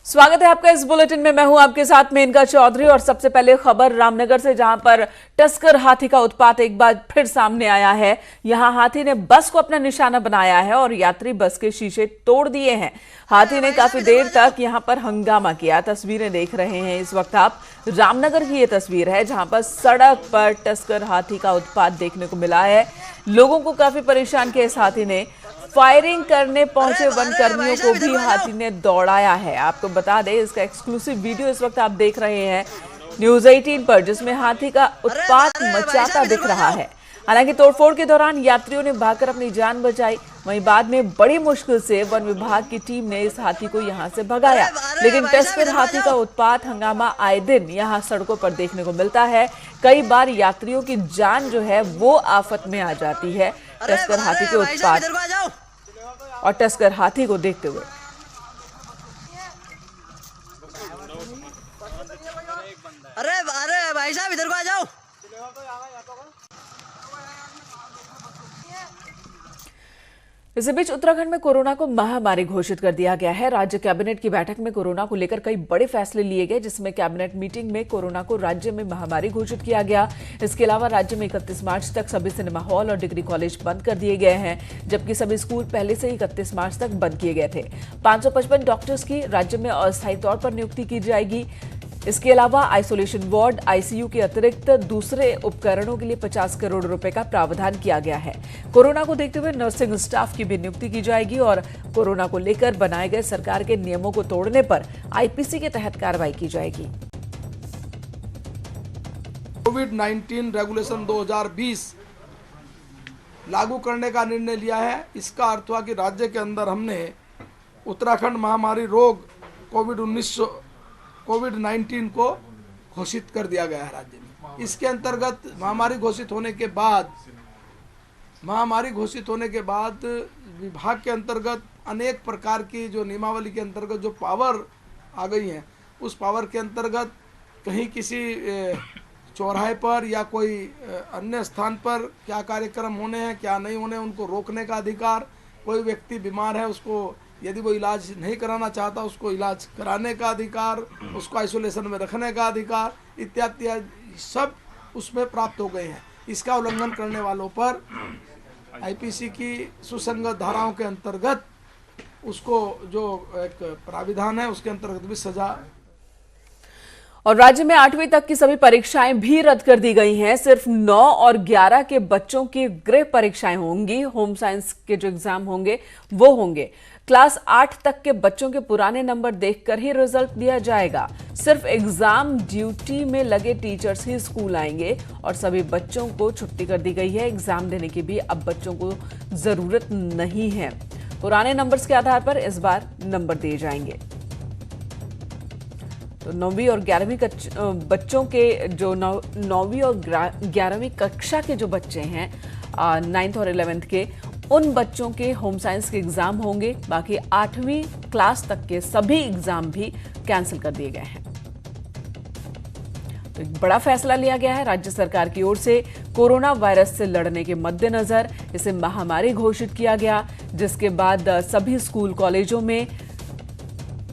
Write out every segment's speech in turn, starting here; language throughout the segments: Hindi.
स्वागत है आपका इस बुलेटिन में। मैं हूं आपके साथ मेनका चौधरी और सबसे पहले खबर रामनगर से, जहां पर टस्कर हाथी का उत्पात एक बार फिर सामने आया है। यहां हाथी ने बस को अपना निशाना बनाया है और यात्री बस के शीशे तोड़ दिए हैं। हाथी ने काफी देर तक यहां पर हंगामा किया। तस्वीरें देख रहे हैं इस वक्त आप, रामनगर की ये तस्वीर है जहां पर सड़क पर टस्कर हाथी का उत्पात देखने को मिला है। लोगों को काफी परेशान किया इस हाथी ने। फायरिंग करने पहुंचे वन कर्मियों को भी हाथी ने दौड़ाया है। आपको बता दें, इसका एक्सक्लूसिव वीडियो इस वक्त आप देख रहे हैं न्यूज 18 पर, जिसमें हाथी का उत्पात मचाता दिख रहा है। हालांकि तोड़फोड़ के दौरान यात्रियों ने भागकर अपनी जान बचाई। वहीं बाद में बड़ी मुश्किल से वन विभाग की टीम ने इस हाथी को यहां से भगाया। लेकिन टस्कर हाथी का उत्पात हंगामा आए दिन यहां सड़कों पर देखने को मिलता है। कई बार यात्रियों की जान जो है वो आफत में आ जाती है टस्कर हाथी के उत्पात और टस्कर हाथी को देखते हुए। अरे अरे भाई साहब इधर को आ जाओ। इसी बीच उत्तराखंड में कोरोना को महामारी घोषित कर दिया गया है। राज्य कैबिनेट की बैठक में कोरोना को लेकर कई बड़े फैसले लिए गए, जिसमें कैबिनेट मीटिंग में कोरोना को राज्य में महामारी घोषित किया गया। इसके अलावा राज्य में 31 मार्च तक सभी सिनेमा हॉल और डिग्री कॉलेज बंद कर दिए गए हैं, जबकि सभी स्कूल पहले से ही 31 मार्च तक बंद किए गए थे। 555 डॉक्टर्स की राज्य में अस्थायी तौर पर नियुक्ति की जाएगी। इसके अलावा आइसोलेशन वार्ड, आईसीयू के अतिरिक्त दूसरे उपकरणों के लिए 50 करोड़ रुपए का प्रावधान किया गया है। कोरोना को देखते हुए नर्सिंग स्टाफ की भी नियुक्ति की जाएगी और कोरोना को लेकर बनाए गए सरकार के नियमों को तोड़ने पर आईपीसी के तहत कार्रवाई की जाएगी। कोविड-19 रेगुलेशन 2020 लागू करने का निर्णय लिया है। इसका अर्थ हुआ कि राज्य के अंदर हमने उत्तराखंड महामारी रोग कोविड-19 को घोषित कर दिया गया है राज्य में। इसके अंतर्गत महामारी घोषित होने के बाद विभाग के अंतर्गत अनेक प्रकार की जो नियमावली के अंतर्गत जो पावर आ गई हैं, उस पावर के अंतर्गत कहीं किसी चौराहे पर या कोई अन्य स्थान पर क्या कार्यक्रम होने हैं क्या नहीं होने, उनको रोकने का अधिकार, कोई व्यक्ति बीमार है उसको यदि वो इलाज नहीं कराना चाहता उसको इलाज कराने का अधिकार, उसको आइसोलेशन में रखने का अधिकार इत्यादि सब उसमें प्राप्त हो गए हैं। इसका उल्लंघन करने वालों पर आईपीसी की सुसंगत धाराओं के अंतर्गत उसको जो एक प्राविधान है उसके अंतर्गत भी सजा। और राज्य में 8वीं तक की सभी परीक्षाएं भी रद्द कर दी गई हैं। सिर्फ 9 और 11 के बच्चों की गृह परीक्षाएं होंगी। होम साइंस के जो एग्जाम होंगे वो होंगे। क्लास 8 तक के बच्चों के पुराने नंबर देखकर ही रिजल्ट दिया जाएगा। सिर्फ एग्जाम ड्यूटी में लगे टीचर्स ही स्कूल आएंगे और सभी बच्चों को छुट्टी कर दी गई है। एग्जाम देने की भी अब बच्चों को जरूरत नहीं है। पुराने नंबर्स के आधार पर इस बार नंबर दिए जाएंगे। तो 9वीं और 11वीं बच्चों के जो 9वीं और 11वीं कक्षा के जो बच्चे हैं 9th और 11th के, उन बच्चों के होम साइंस के एग्जाम होंगे। बाकी 8वीं क्लास तक के सभी एग्जाम भी कैंसिल कर दिए गए हैं। तो एक बड़ा फैसला लिया गया है राज्य सरकार की ओर से। कोरोना वायरस से लड़ने के मद्देनजर इसे महामारी घोषित किया गया, जिसके बाद सभी स्कूल कॉलेजों में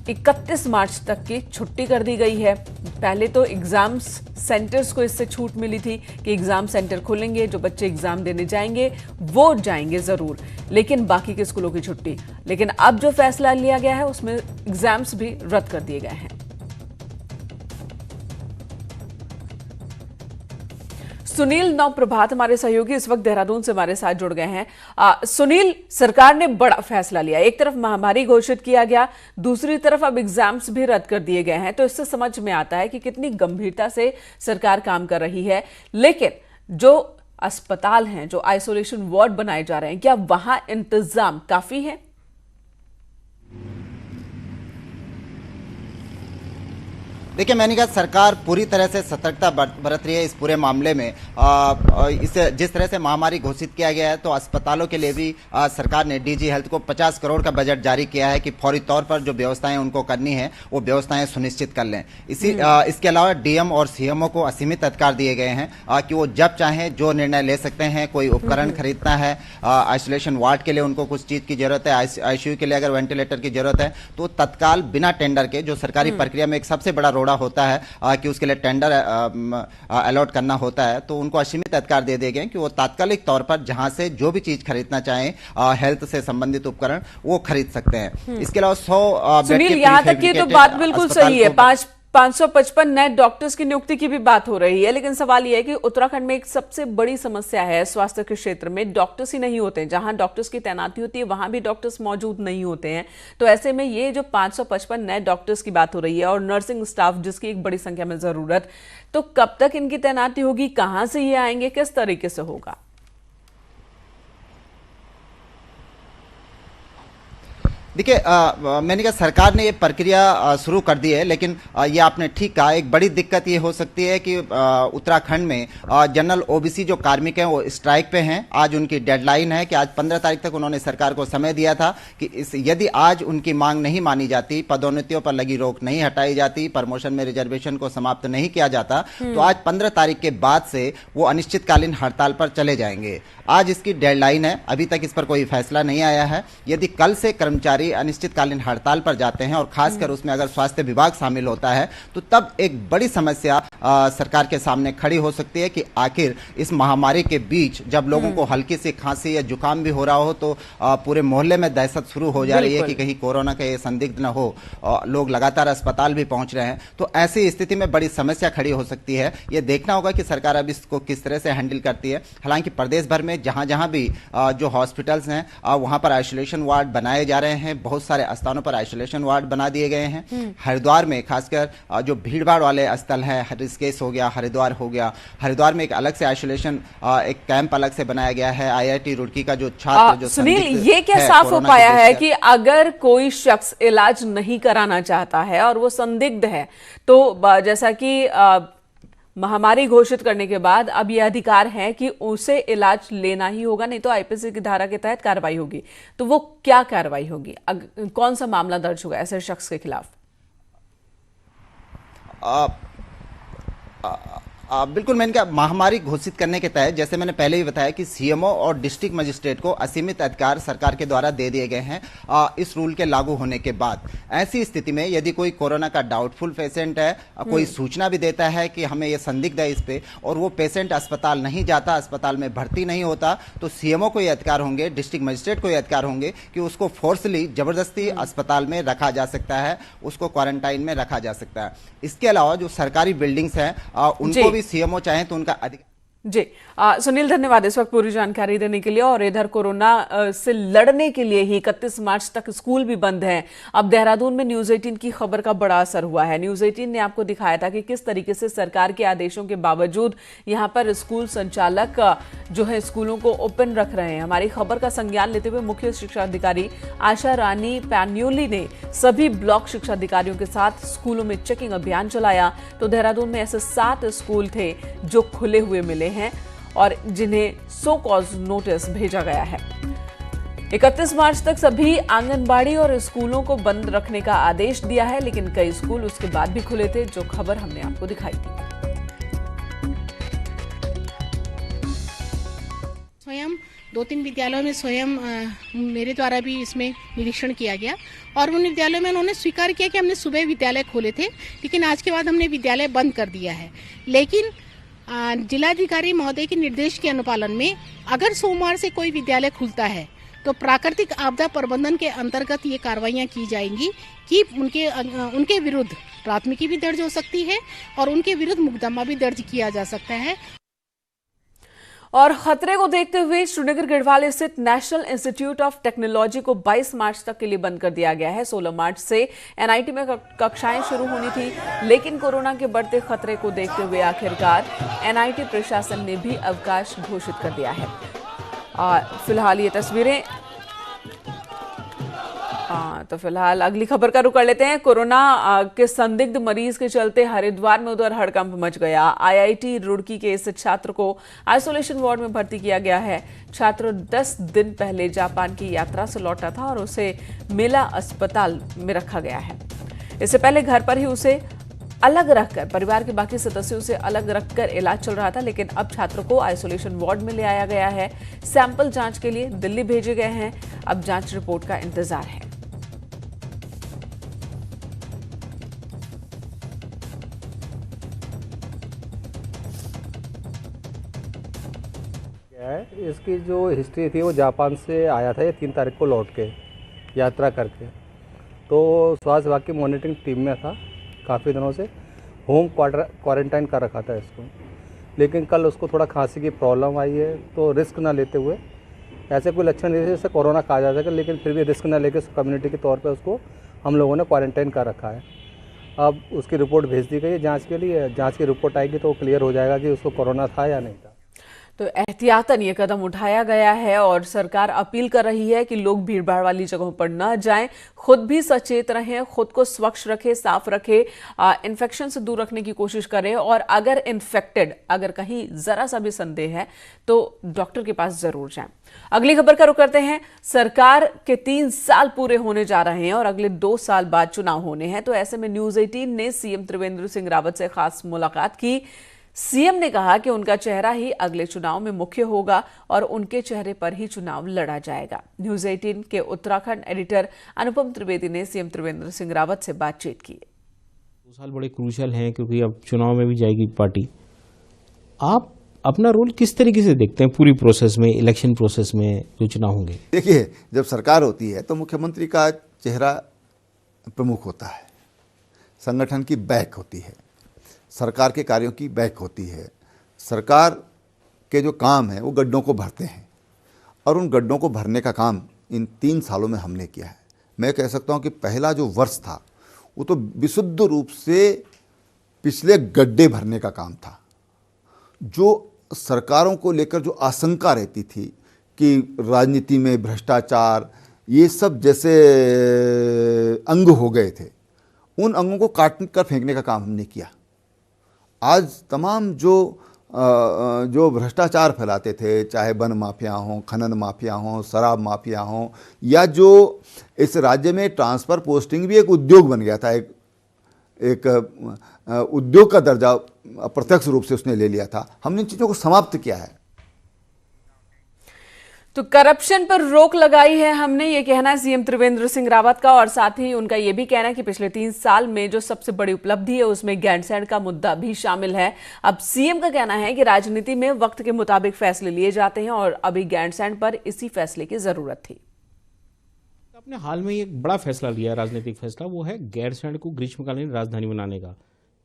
31 मार्च तक की छुट्टी कर दी गई है। पहले तो एग्जाम सेंटर्स को इससे छूट मिली थी कि एग्जाम सेंटर खुलेंगे, जो बच्चे एग्जाम देने जाएंगे वो जाएंगे जरूर, लेकिन बाकी के स्कूलों की छुट्टी। लेकिन अब जो फैसला लिया गया है उसमें एग्जाम्स भी रद्द कर दिए गए हैं। सुनील नवप्रभात हमारे सहयोगी इस वक्त देहरादून से हमारे साथ जुड़ गए हैं। सुनील, सरकार ने बड़ा फैसला लिया। एक तरफ महामारी घोषित किया गया, दूसरी तरफ अब एग्जाम्स भी रद्द कर दिए गए हैं। तो इससे समझ में आता है कि कितनी गंभीरता से सरकार काम कर रही है। लेकिन जो अस्पताल हैं, जो आइसोलेशन वार्ड बनाए जा रहे हैं, क्या वहां इंतजाम काफी है? देखिए, मैंने कहा सरकार पूरी तरह से सतर्कता बरत रही है इस पूरे मामले में। इसे जिस तरह से महामारी घोषित किया गया है, तो अस्पतालों के लिए भी सरकार ने डीजी हेल्थ को 50 करोड़ का बजट जारी किया है कि फौरी तौर पर जो व्यवस्थाएं उनको करनी है वो व्यवस्थाएं सुनिश्चित कर लें। इसके अलावा डीएम और सीएमओ को असीमित अधिकार दिए गए हैं कि वो जब चाहें जो निर्णय ले सकते हैं। कोई उपकरण खरीदना है, आइसोलेशन वार्ड के लिए उनको कुछ चीज की जरूरत है, आईसीयू के लिए अगर वेंटिलेटर की जरूरत है, तो तत्काल बिना टेंडर के, जो सरकारी प्रक्रिया में एक सबसे बड़ा रोड़ा होता है कि उसके लिए टेंडर अलॉट करना होता है, तो उनको असीमित अधिकार दे दिए गए कि वो तात्कालिक तौर पर जहां से जो भी चीज खरीदना चाहें हेल्थ से संबंधित उपकरण वो खरीद सकते हैं। इसके अलावा 100 सुनील, यहां तक की तो बात बिल्कुल सही है। 555 नए डॉक्टर्स की नियुक्ति की भी बात हो रही है, लेकिन सवाल यह है कि उत्तराखंड में एक सबसे बड़ी समस्या है स्वास्थ्य के क्षेत्र में, डॉक्टर्स ही नहीं होते हैं। जहां डॉक्टर्स की तैनाती होती है वहां भी डॉक्टर्स मौजूद नहीं होते हैं। तो ऐसे में ये जो 555 नए डॉक्टर्स की बात हो रही है और नर्सिंग स्टाफ जिसकी एक बड़ी संख्या में जरूरत, तो कब तक इनकी तैनाती होगी, कहां से ये आएंगे, किस तरीके से होगा? देखिए, मैंने कहा सरकार ने ये प्रक्रिया शुरू कर दी है, लेकिन ये आपने ठीक कहा, एक बड़ी दिक्कत ये हो सकती है कि उत्तराखंड में जनरल ओबीसी जो कार्मिक हैं वो स्ट्राइक पे हैं। आज उनकी डेडलाइन है कि आज 15 तारीख तक उन्होंने सरकार को समय दिया था कि यदि आज उनकी मांग नहीं मानी जाती, पदोन्नतियों पर लगी रोक नहीं हटाई जाती, प्रमोशन में रिजर्वेशन को समाप्त नहीं किया जाता, तो आज 15 तारीख के बाद से वो अनिश्चितकालीन हड़ताल पर चले जाएंगे। आज इसकी डेडलाइन है, अभी तक इस पर कोई फैसला नहीं आया है। यदि कल से कर्मचारी अनिश्चितकालीन हड़ताल पर जाते हैं और खासकर उसमें अगर स्वास्थ्य विभाग शामिल होता है, तो तब एक बड़ी समस्या सरकार के सामने खड़ी हो सकती है कि आखिर इस महामारी के बीच जब लोगों को हल्की सी खांसी या जुकाम भी हो रहा हो, तो पूरे मोहल्ले में दहशत शुरू हो जा रही है कि कहीं कोरोना का ये संदिग्ध न हो, लोग लगातार अस्पताल भी पहुंच रहे हैं। तो ऐसी स्थिति में बड़ी समस्या खड़ी हो सकती है। ये देखना होगा कि सरकार अब इसको किस तरह से हैंडल करती है। हालांकि प्रदेश भर में जहां जहां भी जो हॉस्पिटल्स हैं वहां पर आइसोलेशन वार्ड बनाए जा रहे हैं, बहुत सारे स्थानों पर आइसोलेशन वार्ड बना दिए गए हैं। हरिद्वार में खासकर जो भीड़भाड़ वाले स्थल हैं, ऋषिकेश हो गया, हरिद्वार हो गया, हरिद्वार में एक अलग से आइसोलेशन एक कैंप अलग से बनाया गया है। आईआईटी रुड़की का जो छात्र जो सुनील, ये क्या साफ हो पाया है कि अगर कोई शख्स इलाज नहीं कराना चाहता है और वो संदिग्ध है, तो जैसा कि महामारी घोषित करने के बाद अब यह अधिकार है कि उसे इलाज लेना ही होगा, नहीं तो आईपीसी की धारा के तहत कार्रवाई होगी। तो वो क्या कार्रवाई होगी, कौन सा मामला दर्ज होगा ऐसे शख्स के खिलाफ? बिल्कुल, मैंने कहा महामारी घोषित करने के तहत, जैसे मैंने पहले ही बताया कि सीएमओ और डिस्ट्रिक्ट मजिस्ट्रेट को असीमित अधिकार सरकार के द्वारा दे दिए गए हैं इस रूल के लागू होने के बाद। ऐसी स्थिति में यदि कोई कोरोना का डाउटफुल पेशेंट है, कोई सूचना भी देता है कि हमें ये संदिग्ध है इस पे, और वो पेशेंट अस्पताल नहीं जाता, अस्पताल में भर्ती नहीं होता, तो सीएमओ को ये अधिकार होंगे, डिस्ट्रिक्ट मजिस्ट्रेट को ये अधिकार होंगे कि उसको फोर्सली जबरदस्ती अस्पताल में रखा जा सकता है, उसको क्वारंटाइन में रखा जा सकता है। इसके अलावा जो सरकारी बिल्डिंग्स हैं उनको सीएमओ चाहे तो उनका अधिकार। जी सुनील, धन्यवाद इस वक्त पूरी जानकारी देने के लिए। और इधर कोरोना से लड़ने के लिए ही 31 मार्च तक स्कूल भी बंद हैं। अब देहरादून में न्यूज 18 की खबर का बड़ा असर हुआ है। न्यूज 18 ने आपको दिखाया था कि किस तरीके से सरकार के आदेशों के बावजूद यहां पर स्कूल संचालक जो है स्कूलों को ओपन रख रहे हैं। हमारी खबर का संज्ञान लेते हुए मुख्य शिक्षा अधिकारी आशा रानी पैन्यूली ने सभी ब्लॉक शिक्षा अधिकारियों के साथ स्कूलों में चेकिंग अभियान चलाया। तो देहरादून में ऐसे 7 स्कूल थे जो खुले हुए मिले हैं और जिन्हें सो कॉज नोटिस भेजा गया है। 31 मार्च तक सभी आंगनबाड़ी और स्कूलों को बंद रखने का आदेश दिया है, लेकिन कई स्कूल उसके बाद भी खुले थे, जो खबर हमने आपको दिखाई थी। स्वयं 2-3 विद्यालयों में स्वयं मेरे द्वारा भी इसमें निरीक्षण किया गया और उन विद्यालयों में उन्होंने स्वीकार किया कि हमने सुबह विद्यालय खोले थे, लेकिन आज के बाद हमने विद्यालय बंद कर दिया है। लेकिन जिलाधिकारी महोदय के निर्देश के अनुपालन में अगर सोमवार से कोई विद्यालय खुलता है तो प्राकृतिक आपदा प्रबंधन के अंतर्गत ये कार्रवाइयाँ की जाएंगी कि उनके विरुद्ध प्राथमिकी भी दर्ज हो सकती है और उनके विरुद्ध मुकदमा भी दर्ज किया जा सकता है। और खतरे को देखते हुए श्रीनगर गढ़वाल स्थित नेशनल इंस्टीट्यूट ऑफ टेक्नोलॉजी को 22 मार्च तक के लिए बंद कर दिया गया है। 16 मार्च से एनआईटी में कक्षाएं शुरू होनी थी, लेकिन कोरोना के बढ़ते खतरे को देखते हुए आखिरकार एनआईटी प्रशासन ने भी अवकाश घोषित कर दिया है। फिलहाल ये तस्वीरें हाँ, तो फिलहाल अगली खबर का रुख कर लेते हैं। कोरोना के संदिग्ध मरीज के चलते हरिद्वार में उधर हड़कंप मच गया। आईआईटी रुड़की के इस छात्र को आइसोलेशन वार्ड में भर्ती किया गया है। छात्र 10 दिन पहले जापान की यात्रा से लौटा था और उसे मेला अस्पताल में रखा गया है। इससे पहले घर पर ही उसे अलग रखकर, परिवार के बाकी सदस्यों से अलग रखकर इलाज चल रहा था, लेकिन अब छात्र को आइसोलेशन वार्ड में ले आया गया है। सैंपल जांच के लिए दिल्ली भेजे गए हैं। अब जांच रिपोर्ट का इंतजार है। इसकी जो हिस्ट्री थी वो जापान से आया था, ये 3 तारीख को लौट के यात्रा करके, तो स्वास्थ्य विभाग की मॉनिटरिंग टीम में था काफ़ी दिनों से। होम क्वारंटाइन कर रखा था इसको, लेकिन कल उसको थोड़ा खांसी की प्रॉब्लम आई है, तो रिस्क ना लेते हुए, ऐसे कोई लक्षण नहीं थे जैसे कोरोना कहा जा सके, लेकिन फिर भी रिस्क ना लेकर कम्युनिटी के तौर पे उसको हम लोगों ने क्वारंटाइन कर रखा है। अब उसकी रिपोर्ट भेज दी गई है जांच के लिए। जांच की रिपोर्ट आएगी तो क्लियर हो जाएगा कि उसको कोरोना था या नहीं था। तो एहतियातन ये कदम उठाया गया है और सरकार अपील कर रही है कि लोग भीड़भाड़ वाली जगहों पर न जाएं, खुद भी सचेत रहें, खुद को स्वच्छ रखें, साफ रखें, इन्फेक्शन से दूर रखने की कोशिश करें और अगर इन्फेक्टेड, अगर कहीं जरा सा भी संदेह है तो डॉक्टर के पास जरूर जाएं। अगली खबर का रुख करते हैं। सरकार के 3 साल पूरे होने जा रहे हैं और अगले 2 साल बाद चुनाव होने हैं, तो ऐसे में न्यूज 18 ने सीएम त्रिवेंद्र सिंह रावत से खास मुलाकात की। सीएम ने कहा कि उनका चेहरा ही अगले चुनाव में मुख्य होगा और उनके चेहरे पर ही चुनाव लड़ा जाएगा। न्यूज 18 के उत्तराखंड एडिटर अनुपम त्रिवेदी ने सीएम त्रिवेंद्र सिंह रावत से बातचीत की। 2 साल बड़े क्रूशियल हैं क्योंकि अब चुनाव में भी जाएगी पार्टी। आप अपना रोल किस तरीके से देखते हैं पूरी प्रोसेस में, इलेक्शन प्रोसेस में जो चुनाव होंगे? देखिए, जब सरकार होती है तो मुख्यमंत्री का चेहरा प्रमुख होता है, संगठन की बैक होती है, सरकार के कार्यों की बैक होती है। सरकार के जो काम हैं वो गड्ढों को भरते हैं और उन गड्ढों को भरने का काम इन 3 सालों में हमने किया है। मैं कह सकता हूँ कि पहला जो वर्ष था वो तो विशुद्ध रूप से पिछले गड्ढे भरने का काम था। जो सरकारों को लेकर जो आशंका रहती थी कि राजनीति में भ्रष्टाचार, ये सब जैसे अंग हो गए थे, उन अंगों को काट कर फेंकने का काम हमने किया। आज तमाम जो भ्रष्टाचार फैलाते थे, चाहे वन माफिया हों, खनन माफिया हों, शराब माफिया हों, या जो इस राज्य में ट्रांसफ़र पोस्टिंग भी एक उद्योग बन गया था, एक उद्योग का दर्जा अप्रत्यक्ष रूप से उसने ले लिया था, हमने इन चीज़ों को समाप्त किया है। तो करप्शन पर रोक लगाई है हमने, ये कहना है सीएम त्रिवेंद्र सिंह रावत का। और साथ ही उनका ये भी कहना है कि पिछले 3 साल में जो सबसे बड़ी उपलब्धि है उसमें गैंडसैंड का मुद्दा भी शामिल है। अब सीएम का कहना है कि राजनीति में वक्त के मुताबिक फैसले लिए जाते हैं और अभी गैंडसैंड पर इसी फैसले की जरूरत थी। आपने हाल में एक बड़ा फैसला लिया, राजनीतिक फैसला, वो है गैरसैंण को ग्रीष्मकालीन राजधानी बनाने का।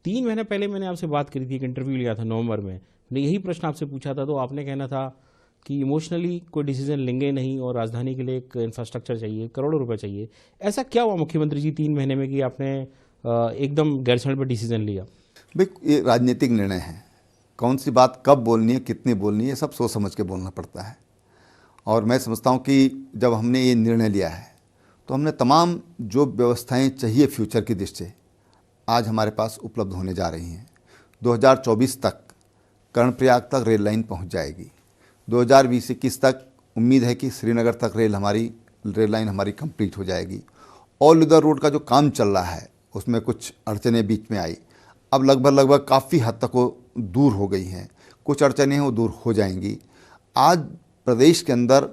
3 महीने पहले मैंने आपसे बात करी थी, एक इंटरव्यू लिया था नवंबर में, मैंने यही प्रश्न आपसे पूछा था, तो आपने कहना था कि इमोशनली कोई डिसीजन लेंगे नहीं और राजधानी के लिए एक इंफ्रास्ट्रक्चर चाहिए, करोड़ों रुपए चाहिए। ऐसा क्या हुआ मुख्यमंत्री जी 3 महीने में कि आपने एकदम गैरसैंण पर डिसीजन लिया? भाई, ये राजनीतिक निर्णय है, कौन सी बात कब बोलनी है, कितनी बोलनी है, सब सोच समझ के बोलना पड़ता है। और मैं समझता हूँ कि जब हमने ये निर्णय लिया है तो हमने तमाम जो व्यवस्थाएं चाहिए फ्यूचर की दृष्टि से आज हमारे पास उपलब्ध होने जा रही हैं। 2024 तक कर्णप्रयाग तक रेल लाइन पहुँच जाएगी। 2020-21 तक उम्मीद है कि श्रीनगर तक रेल लाइन हमारी कंप्लीट हो जाएगी। ऑल उदर रोड का जो काम चल रहा है उसमें कुछ अड़चनें बीच में आई, अब लगभग काफ़ी हद तक वो दूर हो गई हैं। कुछ अड़चनें हैं वो दूर हो जाएंगी। आज प्रदेश के अंदर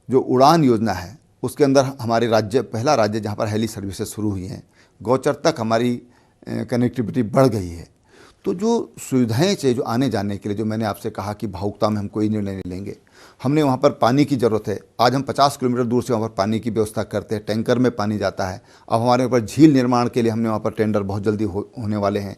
जो उड़ान योजना है उसके अंदर हमारे राज्य, पहला राज्य जहाँ पर हेली सर्विसेज शुरू हुई हैं, गौचर तक हमारी कनेक्टिविटी बढ़ गई है। तो जो सुविधाएं चाहिए जो आने जाने के लिए, जो मैंने आपसे कहा कि भावुकता में हम कोई निर्णय नहीं लेंगे, हमने वहाँ पर पानी की ज़रूरत है। आज हम 50 किलोमीटर दूर से वहाँ पर पानी की व्यवस्था करते हैं, टैंकर में पानी जाता है। अब हमारे ऊपर झील निर्माण के लिए हमने वहाँ पर टेंडर बहुत जल्दी होने वाले हैं।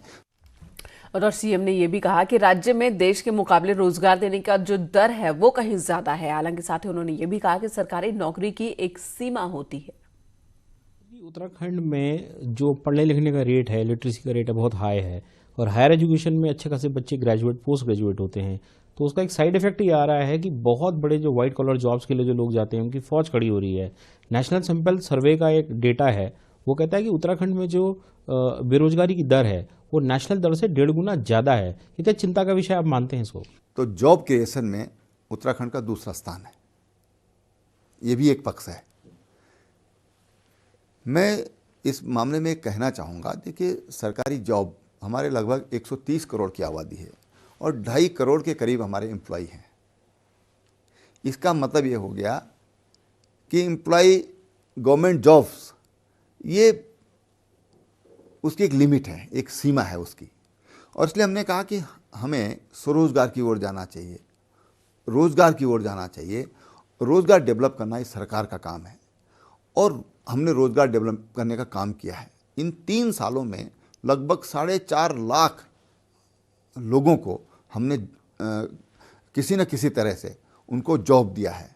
और सीएम ने यह भी कहा कि राज्य में देश के मुकाबले रोजगार देने का जो दर है वो कहीं ज्यादा है। हालांकि साथ ही उन्होंने ये भी कहा कि सरकारी नौकरी की एक सीमा होती है। उत्तराखंड में जो पढ़ने लिखने का रेट है, लिटरेसी का रेट है, बहुत हाई है और हायर एजुकेशन में अच्छे खासे बच्चे ग्रेजुएट, पोस्ट ग्रेजुएट होते हैं। तो उसका एक साइड इफेक्ट ये आ रहा है कि बहुत बड़े जो व्हाइट कॉलर जॉब्स के लिए जो लोग जाते हैं उनकी फौज खड़ी हो रही है। नेशनल सैंपल सर्वे का एक डेटा है, वो कहता है कि उत्तराखंड में जो बेरोजगारी की दर है वो नेशनल दर से 1.5 गुना ज़्यादा है। कितना चिंता का विषय आप मानते हैं इसको? तो जॉब क्रिएशन में उत्तराखंड का दूसरा स्थान है, ये भी एक पक्ष है। मैं इस मामले में कहना चाहूँगा, देखिए सरकारी जॉब हमारे लगभग 130 करोड़ की आबादी है और 2.5 करोड़ के करीब हमारे एम्प्लॉय हैं। इसका मतलब ये हो गया कि एम्प्लॉय गवर्नमेंट जॉब्स, ये उसकी एक लिमिट है, एक सीमा है उसकी, और इसलिए हमने कहा कि हमें स्वरोजगार की ओर जाना चाहिए, रोजगार की ओर जाना चाहिए। रोजगार डेवलप करना इस सरकार का काम है और हमने रोजगार डेवलप करने का काम किया है। इन 3 सालों में लगभग 4.5 लाख लोगों को हमने किसी न किसी तरह से उनको जॉब दिया है।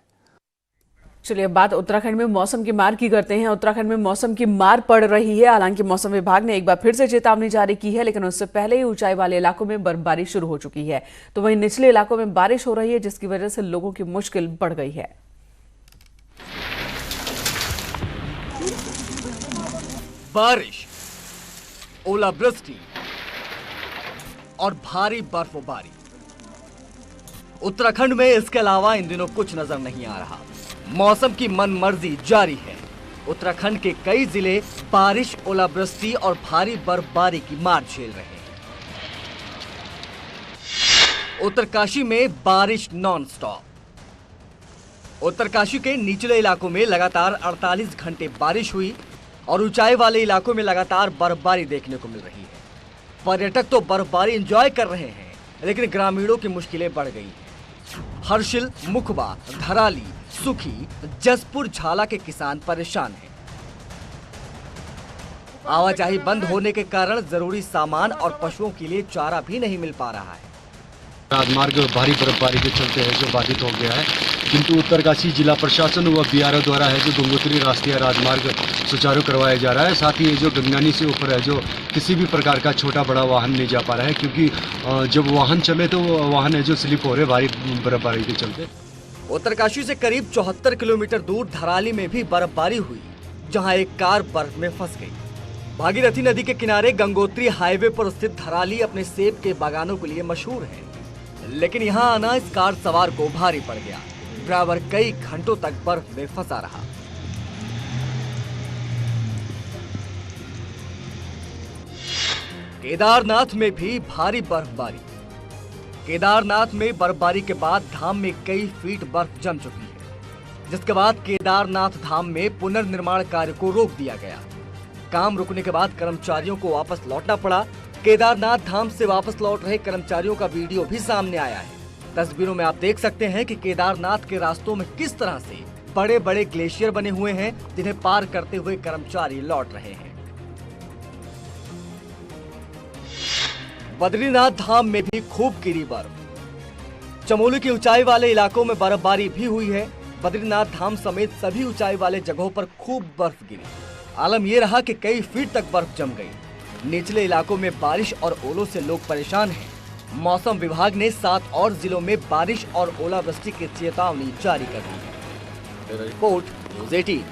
चलिए बात उत्तराखंड में मौसम की मार की करते हैं। उत्तराखंड में मौसम की मार पड़ रही है। हालांकि मौसम विभाग ने एक बार फिर से चेतावनी जारी की है, लेकिन उससे पहले ही ऊंचाई वाले इलाकों में बर्फबारी शुरू हो चुकी है, तो वहीं निचले इलाकों में बारिश हो रही है, जिसकी वजह से लोगों की मुश्किल बढ़ गई है। बारिश, ओलावृष्टि और भारी बर्फबारी। उत्तराखंड में इसके अलावा इन दिनों कुछ नजर नहीं आ रहा। मौसम की मनमर्जी जारी है। उत्तराखंड के कई जिले बारिश, ओलावृष्टि और भारी बर्फबारी की मार झेल रहे हैं। उत्तरकाशी में बारिश नॉन स्टॉप। उत्तरकाशी के निचले इलाकों में लगातार 48 घंटे बारिश हुई और ऊंचाई वाले इलाकों में लगातार बर्फबारी देखने को मिल रही है। पर्यटक तो बर्फबारी एंजॉय कर रहे हैं, लेकिन ग्रामीणों की मुश्किलें बढ़ गई हैं। हर्षिल, मुखबा, धराली, सुखी, जसपुर, झाला के किसान परेशान हैं। आवाजाही बंद होने के कारण जरूरी सामान और पशुओं के लिए चारा भी नहीं मिल पा रहा है। राजमार्ग भारी बर्फबारी के चलते है जो बाधित हो गया है, किंतु उत्तरकाशी जिला प्रशासन व बीआरओ द्वारा है जो गंगोत्री राष्ट्रीय राजमार्ग सुचारू करवाया जा रहा है। साथ ही ये जो गंगानी से ऊपर है जो किसी भी प्रकार का छोटा बड़ा वाहन नहीं जा पा रहा है, क्योंकि जब वाहन चले तो वाहन है जो स्लिप हो रहे भारी बर्फबारी के चलते। उत्तरकाशी से करीब 74 किलोमीटर दूर धराली में भी बर्फबारी हुई, जहां एक कार बर्फ में फंस गई। भागीरथी नदी के किनारे गंगोत्री हाईवे पर स्थित धराली अपने सेब के बागानों के लिए मशहूर है, लेकिन यहां आना इस कार सवार को भारी पड़ गया। ड्राइवर कई घंटों तक बर्फ में फंसा रहा। केदारनाथ में भी भारी बर्फबारी। केदारनाथ में बर्फबारी के बाद धाम में कई फीट बर्फ जम चुकी है, जिसके बाद केदारनाथ धाम में पुनर्निर्माण कार्य को रोक दिया गया। काम रुकने के बाद कर्मचारियों को वापस लौटना पड़ा। केदारनाथ धाम से वापस लौट रहे कर्मचारियों का वीडियो भी सामने आया है। तस्वीरों में आप देख सकते हैं कि केदारनाथ के रास्तों में किस तरह से बड़े बड़े ग्लेशियर बने हुए हैं, जिन्हें पार करते हुए कर्मचारी लौट रहे हैं। बद्रीनाथ धाम में भी खूब गिरी बर्फ। चमोली की ऊंचाई वाले इलाकों में बर्फबारी भी हुई है। बद्रीनाथ धाम समेत सभी ऊंचाई वाले जगहों पर खूब बर्फ गिरी। आलम यह रहा कि कई फीट तक बर्फ जम गई। निचले इलाकों में बारिश और ओलों से लोग परेशान हैं। मौसम विभाग ने 7 और जिलों में बारिश और ओलावृष्टि की चेतावनी जारी कर दी है। Report news 18।